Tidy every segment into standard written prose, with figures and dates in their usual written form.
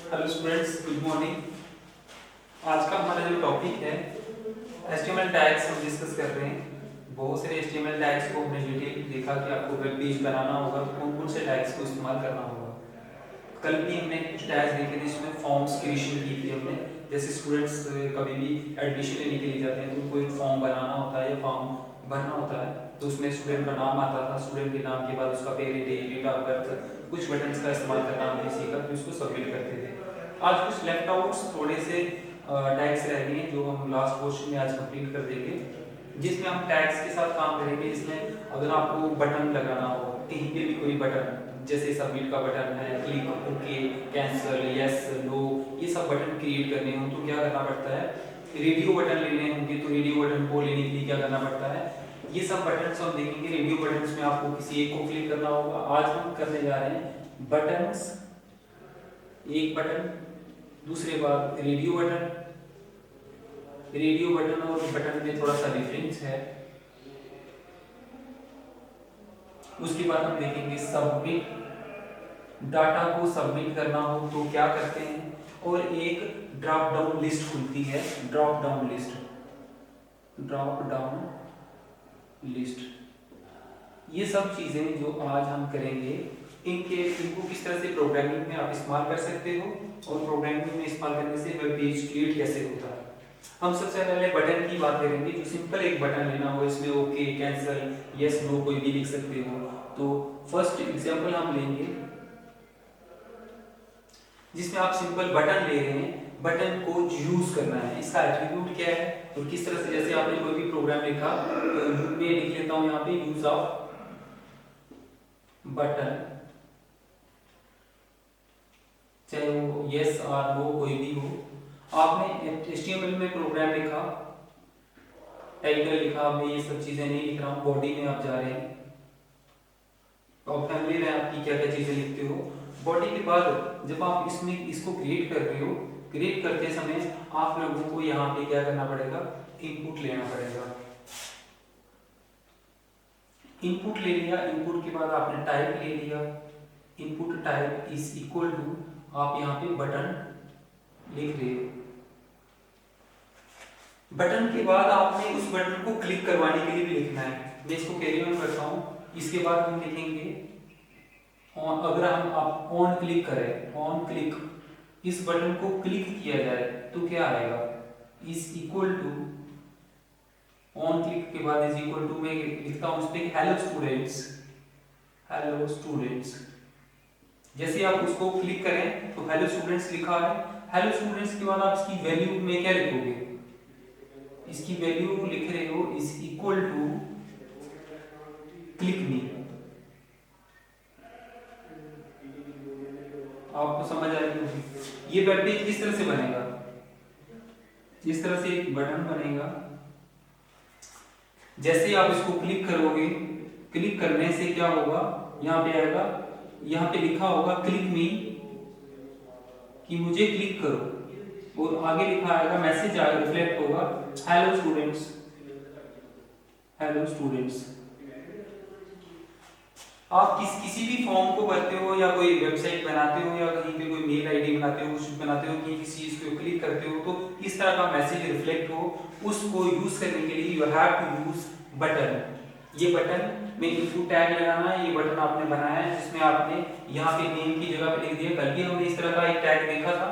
Hello students, good morning. आज का हमारा जो टॉपिक है HTML टैग्स हम डिस्कस कर रहे हैं। बहुत सारे HTML टैग्स को हमने डिटेल देखा कि आपको वेब पेज बनाना होगा तो कौन कौन से टैग्स को इस्तेमाल करना होगा। कल भी हमने कुछ टैग्स देखे थे जिसमें फॉर्म्स क्रिएशन की थी हमने। जैसे स्टूडेंट्स कभी भी एडमिशन लेने के लिए जाते हैं तो उनको एक फॉर्म बनाना होता है या फॉर्म भरना होता है, तो उसमें स्टूडेंट का नाम आता था, स्टूडेंट के नाम के बाद उसका parent age, date of birth, कुछ बटन्स का इस्तेमाल करना हमने सीखा, फिर उसको सबमिट करते थे। आज कुछ लेफ्ट आउट्स थोड़े से टैग्स रह गए हैं जो हम लास्ट पोर्शन में आज कंप्लीट कर देंगे, जिसमें हम टैग्स के साथ काम करेंगे। जिसमें अगर आपको बटन लगाना हो कहीं पे भी कोई बटन, जैसे सबमिट का बटन है, click, okay, cancel, yes, no, ये सब बटन क्रिएट करने हो तो क्या करना पड़ता है। रेडियो बटन लेने होंगे तो रेडियो बटन को लेने के लिए क्या करना पड़ता है। ये सब बटन्स हम देखेंगे। रेडियो बटन्स में आपको किसी एक को क्लिक करना होगा। आज हम करने जा रहे हैं बटन्स, एक बटन, दूसरे बात रेडियो बटन। रेडियो बटन और बटन में थोड़ा सा डिफरेंस है। उसके बाद हम देखेंगे सबमिट, डाटा को सबमिट करना हो तो क्या करते हैं। और एक ड्रॉप डाउन लिस्ट खुलती है, drop down list, drop down list. ये सब चीजें जो आज हम करेंगे, इनको किस तरह से प्रोग्रामिंग में आप इस्तेमाल कर सकते हो और प्रोग्रामिंग में इस्तेमाल करने से वेब पेज क्रिएट कैसे होता है। हम सबसे पहले बटन की बात करेंगे। जो सिंपल एक बटन लेना हो, इसमें ओके, कैंसिल, यस, नो कोई भी लिख सकते हो। तो फर्स्ट एग्जांपल हम लेंगे जिसमें आप सिंपल बटन ले रहे हैं, बटन को यूज करना है, इसका एट्रीब्यूट क्या है और किस तरह से। जैसे आपने कोई भी प्रोग्राम लिखा तो मैं लिख लेता हूं यहाँ पे यूज ऑफ बटन, चाहे वो यस और नो कोई भी हो। आपने HTML में प्रोग्राम लिखा, टाइटल लिखा, मैं ये सब चीजें नहीं लिख रहा हूँ। बॉडी में आप जा रहे हैं तो आप फैमिली में आपकी क्या क्या चीजें लिखते हो। बॉडी के बाद जब आप इसमें इसको क्रिएट कर रहे हो, क्रिएट करते समय आप लोगों को यहाँ पे क्या करना पड़ेगा, इनपुट लेना पड़ेगा। इनपुट ले लिया, इनपुट के बाद आपने टाइप ले लिया, input type is equal to, आप यहाँ पे बटन लिख रहे हो। बटन के बाद आपने उस बटन को क्लिक करवाने के लिए भी लिखना है। मैं इसको कैरी ऑन करता हूँ। इसके बाद हम लिखेंगे ऑन। अगर हम आप ऑन क्लिक करें, ऑन क्लिक, इस बटन को क्लिक किया जाए तो क्या आएगा, is equal to, on click के बाद इज इक्वल टू मैं लिखता हूँ उस पर हेलो स्टूडेंट्स, हेलो स्टूडेंट्स। जैसे आप उसको क्लिक करें तो हेलो स्टूडेंट्स लिखा है। हेलो स्टूडेंट्स के बाद आप इसकी वैल्यू में क्या लिखोगे, इसकी वैल्यू लिख रहे हो is equal to click me. आपको समझ आएगी ये वेब पेज किस तरह से बनेगा। इस तरह से एक बटन बनेगा। जैसे आप इसको क्लिक करोगे, क्लिक करने से क्या होगा, यहाँ पे आएगा, यहाँ पे लिखा होगा क्लिक मी, कि मुझे क्लिक करो, और आगे लिखा आएगा, मैसेज आएगा, रिफ्लेक्ट होगा, हेलो स्टूडेंट्स, हेलो स्टूडेंट्स। आप किसी भी फॉर्म को भरते हो या कोई वेबसाइट बनाते हो या कहीं पे कोई मेल आईडी बनाते हो, कुछ बनाते हो, कि किसी चीज को क्लिक करते हो तो इस तरह का मैसेज रिफ्लेक्ट हो, उसको यूज करने के लिए you have to use button. ये बटन में इनपुट टैग लगाना है। ये बटन आपने बनाया है जिसमें आपने यहाँ पे नेम की जगह पे लिख दिया। कल भी हमने इस तरह का एक टैग देखा था,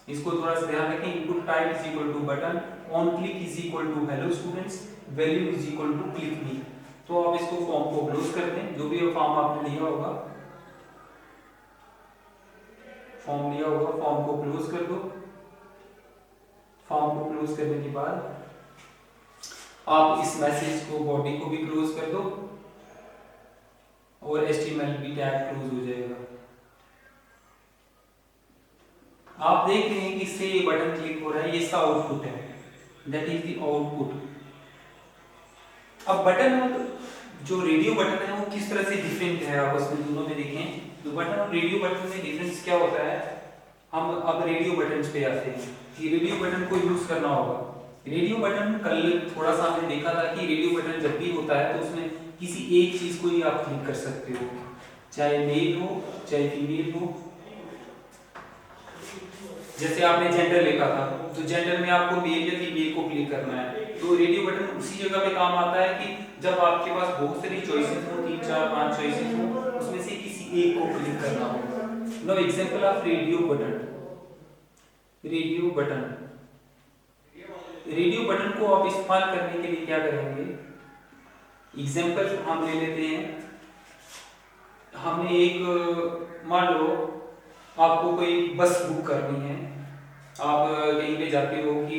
इसको थोड़ा सा ध्यान रखें। Input type is equal to button, on click is equal to hello students, value is equal to click me. तो आप इसको फॉर्म को क्लोज कर दें। जो भी फॉर्म आपने लिया होगा, फॉर्म लिया होगा, फॉर्म को क्लोज कर दो। फॉर्म को क्लोज करने के बाद आप इस मैसेज को, बॉडी को भी क्लोज कर दो और HTML भी टैग क्लोज हो जाएगा। आप देख रहे हैं कि इससे ये बटन क्लिक हो रहा है, ये इसका आउटपुट है, दैट इज द आउटपुट। अब बटन और जो रेडियो बटन है वो किस तरह से डिफरेंट है आपस में, दोनों में देखें तो बटन और रेडियो बटन में डिफरेंस क्या होता है। हम अब रेडियो बटन पे आते हैं कि रेडियो बटन को यूज करना होगा। रेडियो बटन कल थोड़ा सा हमने देखा था कि रेडियो बटन जब भी होता है तो उसमें किसी एक चीज को ही आप क्लिक कर सकते हो, चाहे मेल हो चाहे फीमेल हो। जैसे आपने जेंडर लिखा था, तो जेंडर में आपको मेल या फीमेल को क्लिक करना है, तो रेडियो बटन उसी जगह पे काम आता है कि जब आपके पास बहुत सारी चॉइसेस हो, 3 4 5 चॉइसेस हो, उसमें से किसी एक को क्लिक करना होगा। Now example of radio button. Radio button, radio button को आप इस्तेमाल करने के लिए क्या करेंगे, एग्जांपल हम ले लेते हैं। हमने एक, मान लो आपको कोई बस बुक करनी है, आप कहीं पे जाते हो कि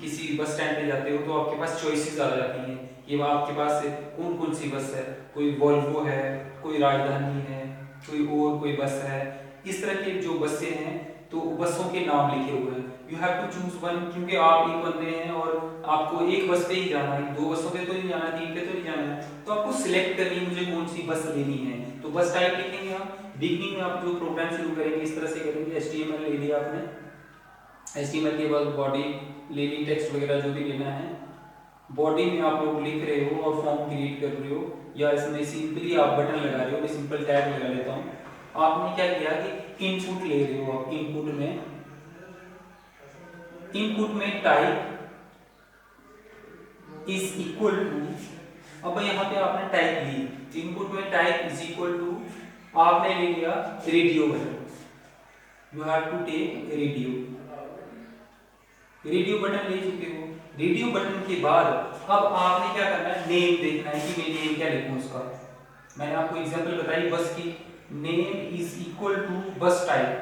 किसी बस स्टैंड पे जाते हो, तो आपके पास चॉइसेस आ जाती हैं कि आपके पास कौन कौन सी बस है, कोई वोल्वो है, कोई राजधानी है, कोई बस है। इस तरह की जो बसें हैं, तो बसों के नाम लिखे हुए हैं। You have to choose one, क्योंकि आप एक बंदे हैं और आपको एक बस पे ही जाना है, 2 बसों पे तो नहीं जाना, 3 पे तो नहीं जाना है, तो आपको सिलेक्ट करनी है मुझे कौन सी बस लेनी है। तो बस टाइप लिखेंगे आप। बिगनिंग में आप जो प्रोग्राम शुरू करेंगे इस तरह से करेंगे, HTML ले लिया आपने, HTML के बाद बॉडी ले ली, टेक्स्ट वगैरह जो भी लेना है। बॉडी में आप लोग लिख रहे हो और फॉर्म क्रिएट कर रहे हो, या इसमें सिंपली आप बटन लगा रहे हो। मैं सिंपल टैग लगा लेता हूँ। आपने क्या किया कि इनपुट ले रहे हो, आप इनपुट में टाइप इज इक्वल टू, अब यहाँ पे आपने टाइप ली, इनपुट में टाइप इज इक्वल टू, आपने ले लिया radio button. You have to take radio button ले चुके हो। रेडियो बटन के बाद अब आपने क्या करना है, नेम देखना है कि मैं नेम क्या लिखूं उसका। मैंने आपको एग्जांपल बताई बस की, name is equal to bus type,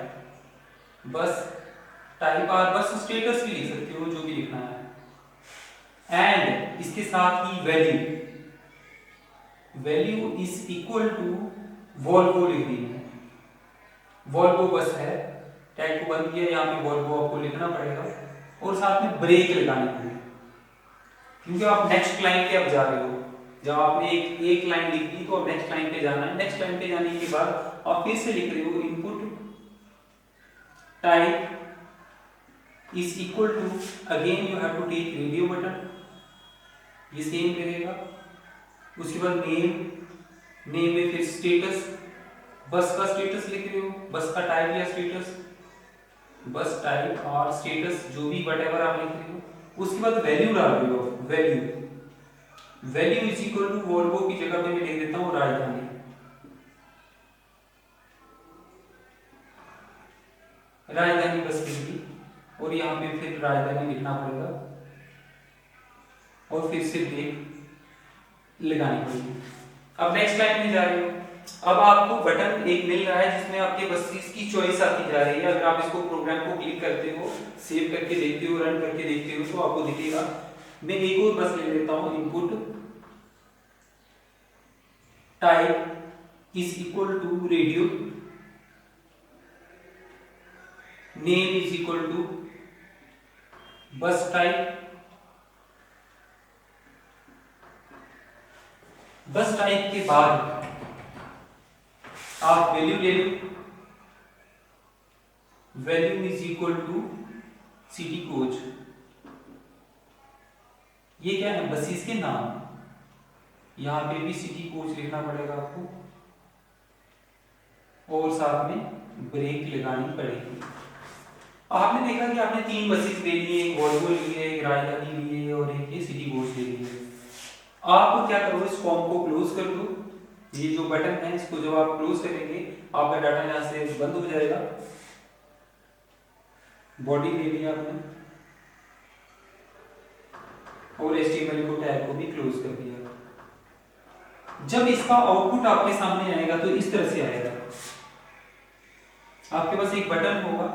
और बस स्टेटस भी लिख सकते हो, जो भी लिखना है। एंड इसके साथ ही value is equal to Volvo लिख दी है, वोल्वो बस है, टैग को बंद किया, यहाँ पे वोल्वो आपको लिखना पड़ेगा, और साथ में ब्रेक लगानी पड़ेगी, क्योंकि आप नेक्स्ट लाइन पे अब जा रहे हो। जब आपने एक लाइन लिख दी तो अब नेक्स्ट लाइन पे जाना है। नेक्स्ट लाइन पे जाने के बाद आप फिर से लिख रहे हो input type is equal to, again you have to take radio button, ये सेम रहेगा। उसके बाद नेम में फिर स्टेटस, बस का स्टेटस लिख रहे हो, बस का टाइप या स्टेटस, बस टाइप और स्टेटस जो भी व्हाटएवर आप लिख रहे हो। उसके बाद वैल्यू डाल रहे हो, value is equal to Volvo की जगह पे मैं लिख देता हूँ राजधानी, बस लिख दी, और यहाँ पे फिर राजधानी लिखना पड़ेगा, और फिर से ब्रेक लगानी पड़ेगी। अब नेक्स्ट लाइन में जा रहे हो, अब आपको बटन एक मिल रहा है जिसमें आपके बसेस की चॉइस आती जा रही है। अगर आप इसको प्रोग्राम को क्लिक करते हो, सेव करके देखते हो, रन करके देखते हो, तो आपको दिखेगा। मैं एक और बस ले लेता हूं, input type is equal to radio, name is equal to bus type, bus type के बाद आप वैल्यू ले लो, value is equal to city coach. ये क्या है, बसेस के नाम, यहां पे भी सिटी कोच लिखना पड़ेगा आपको, और साथ में ब्रेक लगानी पड़ेगी। आपने देखा कि आपने 3 बसेस ले लिए, एक वोल्वो लिए, एक राजधानी लिए, और एक ये सिटी कोच ले लिए। आप क्या करो, इस फॉर्म को क्लोज कर दो। ये जो बटन है इसको जब आप क्लोज करेंगे, आपका डाटा यहां से बंद हो जाएगा। बॉडी ले लिया आपने, और HTML को टैग को भी क्लोज कर दिया। जब इसका आउटपुट आपके सामने आएगा तो इस तरह से आएगा। आपके पास एक बटन होगा,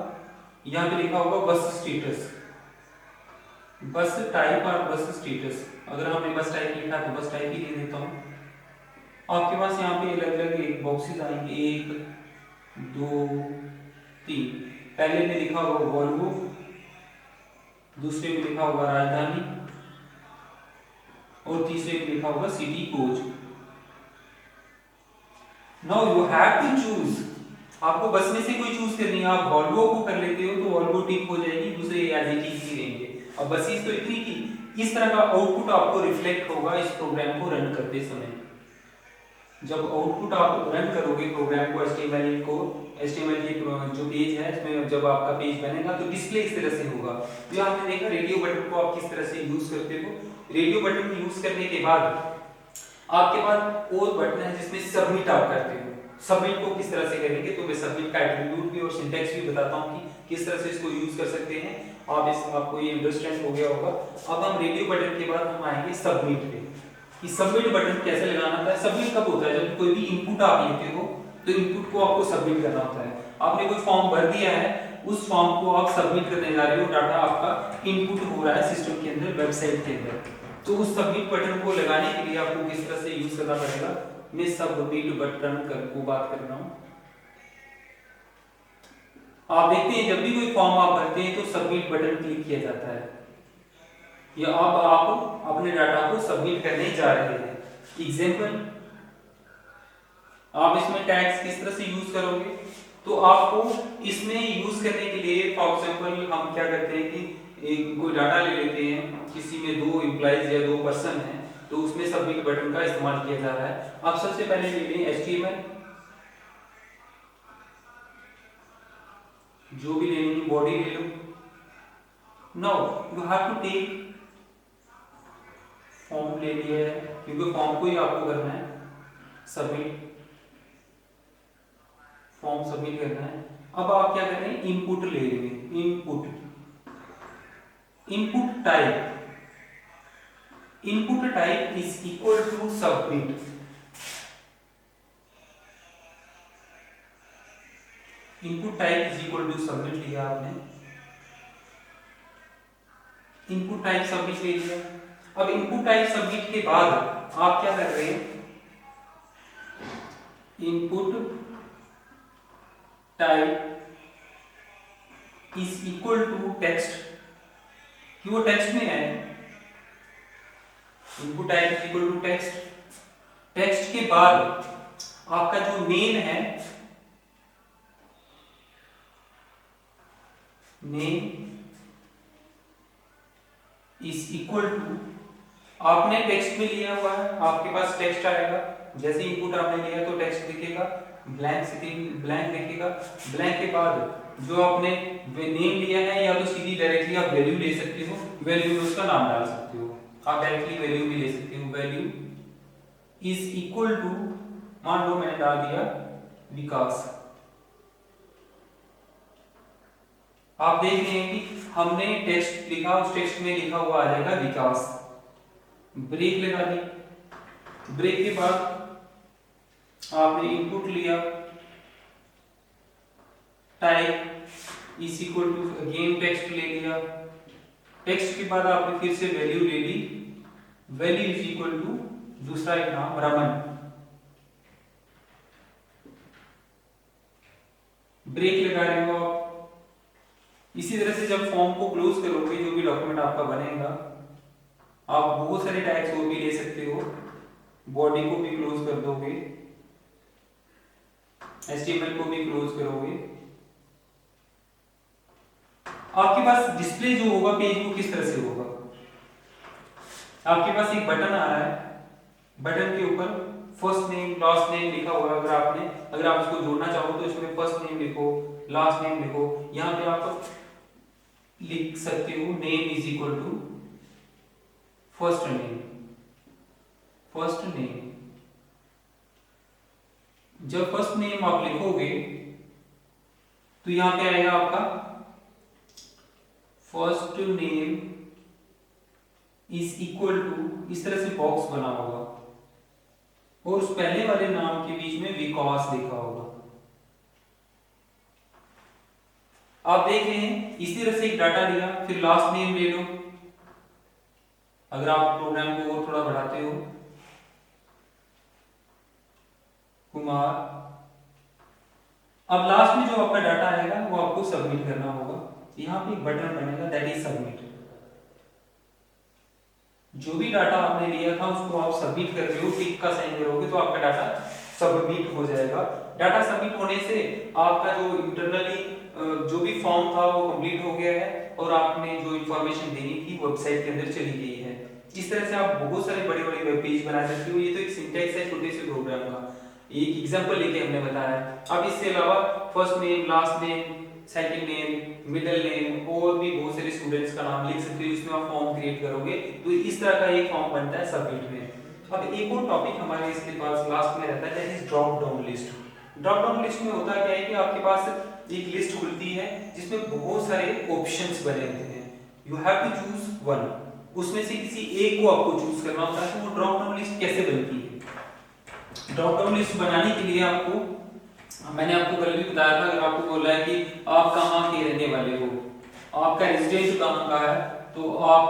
यहाँ पे लिखा होगा बस स्टेटस, बस टाइप और बस स्टेटस। अगर हमने बस टाइप लिखा तो बस टाइप ही ले देता हूँ। आपके पास यहाँ पे अलग अलग बॉक्सेस आएंगे, 1 2 3। पहले में लिखा होगा वोल्वो, दूसरे में लिखा होगा राजधानी, और तीसरे में लिखा होगा city coach. Now you have to choose, आपको बस में से कोई चूज करनी है। आप वोल्वो को कर लेते हो तो वोल्वो टिक हो जाएगी, दूसरे एज इट इज ही रहेंगे। अब बसेस तो इतनी की इस तरह का आउटपुट आपको रिफ्लेक्ट होगा इस प्रोग्राम को रन करते समय। जब आउटपुट आप रन करोगे प्रोग्राम को, HTML को, HTML की जो पेज है इसमें जब आपका पेज बनेगा तो डिस्प्ले इस तरह से होगा। तो आपने देखा रेडियो बटन को आप किस तरह से यूज करते हो। रेडियो बटन यूज करने के बाद आपके पास और बटन है जिसमें सबमिट आप करते हो। सबमिट को किस तरह से करेंगे तो मैं सबमिट का एट्रीब्यूट भी और सिंटैक्स भी बताता हूं कि किस तरह से इसको यूज कर सकते हैं। आपको ये अंडरस्टैंड हो गया होगा। अब हम रेडियो बटन के बाद हम आएंगे सबमिट पे कि सबमिट बटन कैसे लगाना होता है। सबमिट कब होता है जब कोई भी इनपुट आप लेते हो तो इनपुट को आपको सबमिट करना होता है। आपने कोई फॉर्म भर दिया है, उस फॉर्म को आप सबमिट करने जा रहे हो, डाटा आपका इनपुट हो रहा है सिस्टम के अंदर, वेबसाइट के अंदर। तो उस सबमिट बटन को लगाने के लिए आपको किस तरह से यूज करना पड़ेगा, मैं सबमिट बटन को बात कर रहा हूं। आप देखते हैं जब भी कोई फॉर्म आप भरते हैं तो सबमिट बटन क्लिक किया जाता है, या अब आप अपने डाटा को सबमिट करने जा रहे हैं। एग्जांपल, आप इसमें टैग्स किस तरह से यूज करोगे, तो आपको इसमें यूज करने के लिए फॉर एग्जांपल हम क्या करते हैं कि एक कोई डाटा ले लेते हैं, किसी में 2 एम्प्लॉइज या 2 पर्सन हैं, तो उसमें सबमिट बटन का इस्तेमाल किया जा रहा है। आप सबसे पहले ले लें HTML, जो भी लेनी है, बॉडी ले लो। Now you have to take form ले लिया है क्योंकि फॉर्म को ही आपको करना है सबमिट, फॉर्म सबमिट करना है। अब आप क्या कर रहे हैं, इनपुट ले रहे हैं। Input type is equal to submit. Input type is equal to submit लिया आपने, इनपुट टाइप सबमिट ले लिया। अब इनपुट टाइप सबमिट के बाद आप क्या कर रहे हैं, input type is equal to text, कि वो टेक्स्ट में है। Input type is equal to text. Text के बाद आपका जो नेम है, नेम इज इक्वल टू, आपने टेक्स्ट में लिया हुआ है, आपके पास टेक्स्ट आएगा। जैसे इनपुट आपने लिया तो टेक्स्ट दिखेगा, ब्लैंक दिखेगा। ब्लैंक के बाद जो आपने नेम लिया है, या तो सीधी डायरेक्टली आप वैल्यू ले सकते हो, वैल्यू में उसका नाम डाल सकते हो। आप डायरेक्टली वैल्यू भी ले सकते हो। वैल्यू इज इक्वल टू, मान लो मैंने डाल दिया विकास। आप देख रहे हैं कि हमने टेक्स्ट लिखा, उस टेक्स्ट में लिखा हुआ आ जाएगा विकास। ब्रेक लगा दी। ब्रेक के बाद आपने इनपुट लिया, type is equal to again text ले लिया। टेक्स्ट के बाद आपने फिर से वैल्यू ले ली, वैल्यू इज इक्वल टू दूसरा एक नाम रमन। ब्रेक लगा रहे हो आप। इसी तरह से जब फॉर्म को क्लोज करोगे, जो भी डॉक्यूमेंट आपका बनेगा, आप बहुत सारे टैग्स वो भी ले सकते हो। बॉडी को भी क्लोज कर दोगे, HTML को भी क्लोज करोगे। आपके पास डिस्प्ले जो होगा पेज वो किस तरह से होगा, आपके पास एक बटन आ रहा है, बटन के ऊपर फर्स्ट नेम लास्ट नेम लिखा हुआ है। अगर आप इसको जोड़ना चाहो तो इसमें फर्स्ट नेम लिखो, लास्ट नेम लिखो। यहाँ पे आप लिख सकते हो name is equal to first name. जब फर्स्ट नेम आप लिखोगे तो यहां पे आएगा आपका first name is equal to, इस तरह से बॉक्स बना होगा और उस पहले वाले नाम के बीच में विकास लिखा होगा। आप देख रहे हैं इसी तरह से एक डाटा लिया, फिर लास्ट नेम ले लो। अगर आप प्रोग्राम को और थोड़ा बढ़ाते हो, कुमार। अब लास्ट में जो आपका डाटा आएगा वो आपको सबमिट करना होगा। यहां पे एक बटन बनेगा, दैट इज सबमिट। जो भी डाटा आपने लिया था उसको आप सबमिट कर रहे हो, टिक का साइन करोगे तो आपका डाटा सबमिट हो जाएगा। डाटा सबमिट होने से आपका जो इंटरनली जो भी फॉर्म था वो कंप्लीट हो गया है और आपने जो इंफॉर्मेशन देनी थी वेबसाइट के अंदर चली गई है। इस तरह से आप बहुत सारे बड़े बड़े वेब पेज बना सकते हो। ये तो एक सिंटैक्स है छोटे से प्रोग्राम का। एक एग्जांपल लेके हमने बताया। अब इससे अलावा first name, last name, second name, middle name और भी बहुत सारे स्टूडेंट्स का नाम लिख सकते हो, इसमें आप फॉर्म क्रिएट करोगे तो इस तरह का एक फॉर्म बनता है सबमिट में। अब एक और टॉपिक हमारे इसके पास लास्ट में रहता है, that is drop down list. Drop down list में होता क्या है कि आपके पास एक लिस्ट खुलती है जिसमें बहुत सारे ऑप्शंस बने होते हैं, you have to choose one, उसमें से किसी एक को आपको चूज करना होता है। तो वो ड्रॉप डाउन लिस्ट कैसे बनती है? ड्रॉप डाउन लिस्ट बनाने के लिए आपको, मैंने आपको कल भी बताया था, अगर आपको बोला है कि आप कहाँ के रहने वाले हो, आपका रेजिडेंस कहाँ का है, तो आप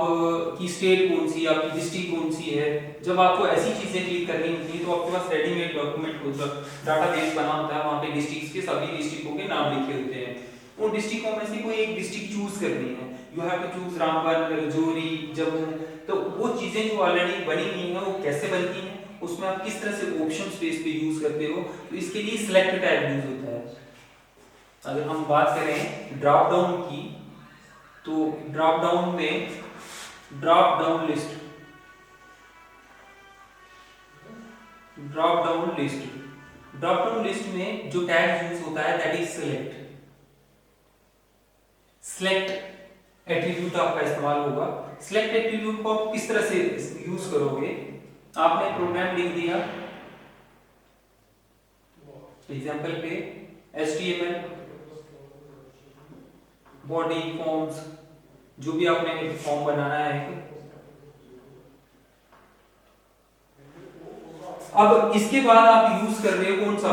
की स्टेट कौन सी, आपकी डिस्ट्रिक्ट कौन सी है, जब आपको ऐसी चीजें क्लिक करनी होती है तो आपके पास रेडीमेड डॉक्यूमेंट होता है, डाटाबेस बना होता है, वहाँ पे डिस्ट्रिक्ट्स के सभी डिस्ट्रिक्टों के नाम लिखे होते हैं। उन डिस्ट्रिक्टों में से कोई एक डिस्ट्रिक्ट चूज करनी है, you have to choose Ramban, Rajouri, Jammu. तो वो चीजें जो ऑलरेडी बनी हुई हैं वो कैसे बनती हैं, उसमें आप किस तरह से ऑप्शन स्पेस पे यूज करते हो, तो इसके लिए सिलेक्ट टैग यूज होता है। अगर हम बात करें ड्रॉप डाउन की, तो ड्रॉप डाउन में drop down list, drop down list, drop down list में जो टैग यूज होता है that is select. Select attribute आपका इस्तेमाल होगा। सिलेक्ट एट्रीब्यूट को आप किस तरह से यूज करोगे, आपने प्रोग्राम लिख दिया एग्जांपल पे HTML बॉडी फॉर्म्स, जो भी आपने फॉर्म बनाना है। अब इसके बाद आप यूज कर रहे हो कौन सा,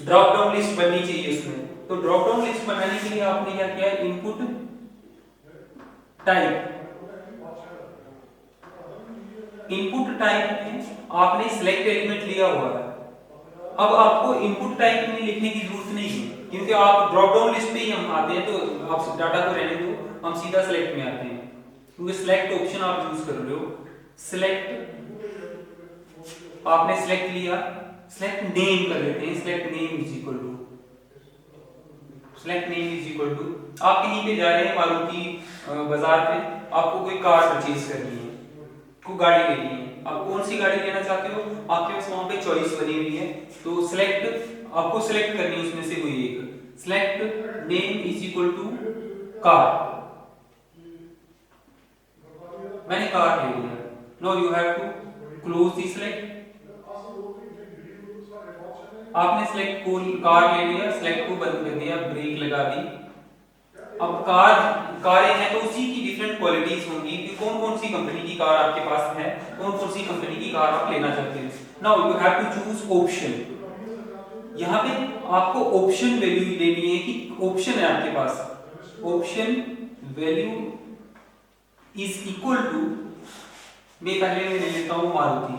ड्रॉप डाउन लिस्ट बननी चाहिए उसमें। तो ड्रॉप डाउन लिस्ट बनाने के लिए आपने क्या किया, इनपुट टाइप, इनपुट टाइप में आपने सिलेक्ट एलिमेंट लिया हुआ है। अब आपको इनपुट टाइप में लिखने की जरूरत नहीं है, क्योंकि आप ड्रॉप डाउन लिस्ट पे ही हम आते हैं, तो आप डाटा को रहने दो, हम सीधा सिलेक्ट में आते हैं, क्योंकि सिलेक्ट ऑप्शन आप यूज कर रहे हो। सिलेक्ट आपने सिलेक्ट लिया, सिलेक्ट नेम कर लेते हैं, select name is equal to, select name is equal to, आप कहीं पे जा रहे हैं मारुति बाजार पे, आपको कोई कार परचेज करनी है, को गाड़ी लेनी है, आप कौन सी गाड़ी लेना चाहते हो, आपके पास वहां पे चॉइस बनी हुई है, तो सिलेक्ट आपको सिलेक्ट करनी है उसमें से कोई एक, select name is equal to car, मैंने कार ले लिया। Now you have to close the select, आपने सिलेक्ट को कार ले लिया, सिलेक्ट को बंद कर दिया, ब्रेक लगा दी। अब कारें हैं तो उसी की डिफरेंट क्वालिटीज होंगी कि कौन कौन सी कंपनी की कार आपके पास है, कौन कौन सी कंपनी की कार आप लेना चाहते हैं। Now you have to choose option, यहाँ पे आपको ऑप्शन वैल्यू लेनी है कि ऑप्शन है आपके पास, option value is equal to, मैं पहले ले लेता हूं मारुति,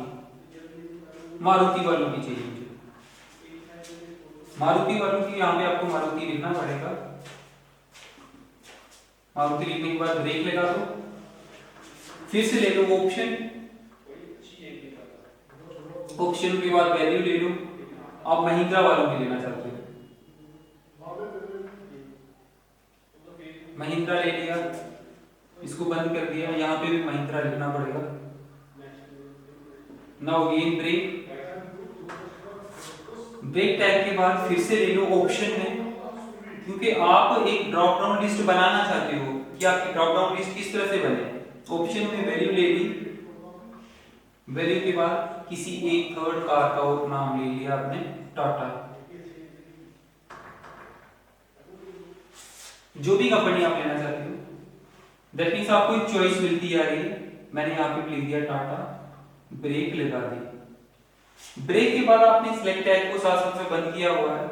मारुति वालों की चाहिए मुझे, मारुति वालों की, यहाँ पे आपको मारुति लिखना पड़ेगा, मारुति लिखने के बाद ब्रेक लगा दो, फिर से ले लो ऑप्शन, ऑप्शन के बाद वैल्यू ले लो, आप महिंद्रा वालों की लेना चाहते हो, महिंद्रा ले लिया, इसको बंद कर दिया, यहाँ पे भी महिंद्रा लिखना पड़ेगा। Now again break, break tag के बाद फिर से ले लो ऑप्शन में, क्योंकि आप एक ड्रॉप डाउन लिस्ट बनाना चाहते हो कि आपकी ड्रॉप डाउन लिस्ट किस तरह से बने। ऑप्शन में वैल्यू ले ली, वैल्यू के बाद किसी एक थर्ड कार का और नाम ले लिया आपने, टाटा, जो भी कंपनी आप लेना चाहते हो, दैट मींस आपको एक चॉइस मिलती आ रही है, मैंने यहाँ पे लिख दिया टाटा, ब्रेक लगा दी। ब्रेक के बाद आपने सिलेक्ट टैग को साथ साथ में बंद किया हुआ है।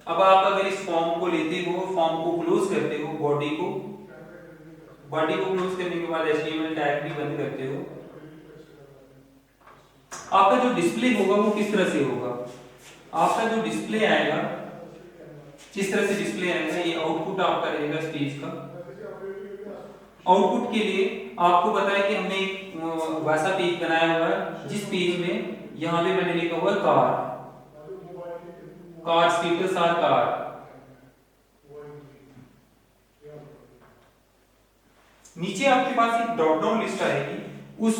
अब आप अगर इस फॉर्म को लेते हो, फॉर्म को क्लोज करते हो, बॉडी को क्लोज करने के बाद HTML टैग भी बंद करते हो, आपका जो डिस्प्ले होगा वो किस तरह से होगा, आपका जो डिस्प्ले आएगा किस तरह से डिस्प्ले आएगा, ये आउटपुट आपका रहेगा इस पेज का। आउटपुट के लिए आपको पता है कि हमने एक वैसा पेज बनाया हुआ है जिस पेज में यहाँ पे मैंने लिखा हुआ है कार स्टेटस आर कार, नीचे आपके पास एक ड्रॉप डाउन लिस्ट आएगी, उस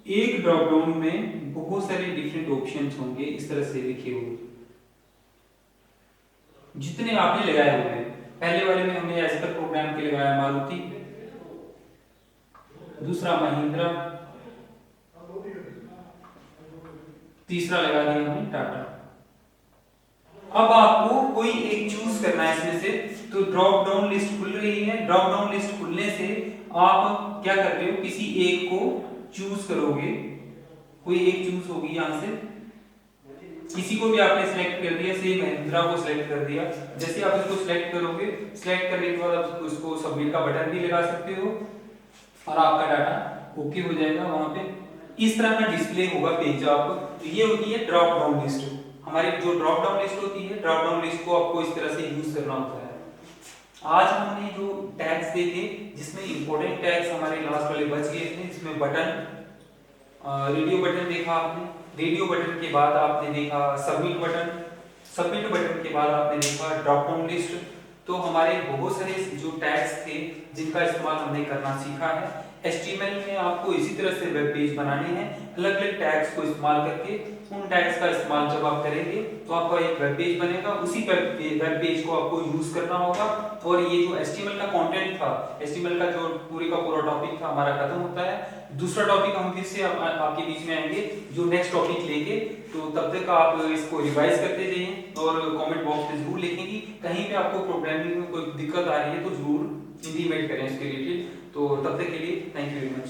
एक ड्रॉप डाउन में बहुत सारे डिफरेंट ऑप्शंस होंगे, इस तरह से लिखे हुए जितने आपने लगाए हुए। पहले वाले में हमने एज पर प्रोग्राम के लगाया मारुति, दूसरा महिंद्रा, तीसरा लगा दिया हमने टाटा। अब आपको कोई एक चूज करना है इसमें से, तो ड्रॉप डाउन लिस्ट खुल रही है। ड्रॉप डाउन लिस्ट खुलने से आप क्या करते हो, किसी एक को चूज करोगे, कोई एक चूज होगी यहां से, किसी को भी आपने सिलेक्ट कर दिया, से महिंद्रा को सिलेक्ट कर दिया। जैसे आप इसको सिलेक्ट करोगे, सिलेक्ट करने के बाद आप उसको सबमिट का बटन भी लगा सकते हो और आपका डाटा ओके हो जाएगा। वहां पे इस तरह का डिस्प्ले होगा पेज आपको। तो ये होती है ड्रॉप डाउन लिस्ट। हमारी जो ड्रॉप डाउन लिस्ट होती है, ड्रॉप डाउन लिस्ट को आपको इस तरह से यूज करना होता है। आज हमने जो टैग्स देखे, जिसमें इंपॉर्टेंट टैग्स हमारे लास्ट वाले बच गए थे, जिसमें बटन, रेडियो बटन देखा आपने, रेडियो बटन के बाद आपने देखा सबमिट बटन, सबमिट बटन के बाद आपने देखा ड्रॉप डाउन लिस्ट। तो हमारे बहुत सारे जो टैग्स थे जिनका इस्तेमाल हमने करना सीखा है। HTML में आपको इसी तरह से वेब पेज बनाने हैं, अलग अलग टैग्स को इस्तेमाल करके। उन टैग्स का इस्तेमाल जब आप करेंगे तो आपका एक वेब पेज बनेगा, उसी वेब पेज को आपको यूज करना होगा। और ये जो HTML का कंटेंट था, HTML का जो पूरे का पूरा टॉपिक था हमारा खत्म होता है। दूसरा टॉपिक हम फिर से आपके बीच में आएंगे जो नेक्स्ट टॉपिक लेके। तो तब तक आप इसको रिवाइज करते जाइए और कमेंट बॉक्स में जरूर लिखें कि कहीं पे आपको प्रोग्रामिंग में कोई दिक्कत आ रही है तो जरूर इंटीमेट करें इसके रिलेटेड। तो तब तक के लिए थैंक यू वेरी मच।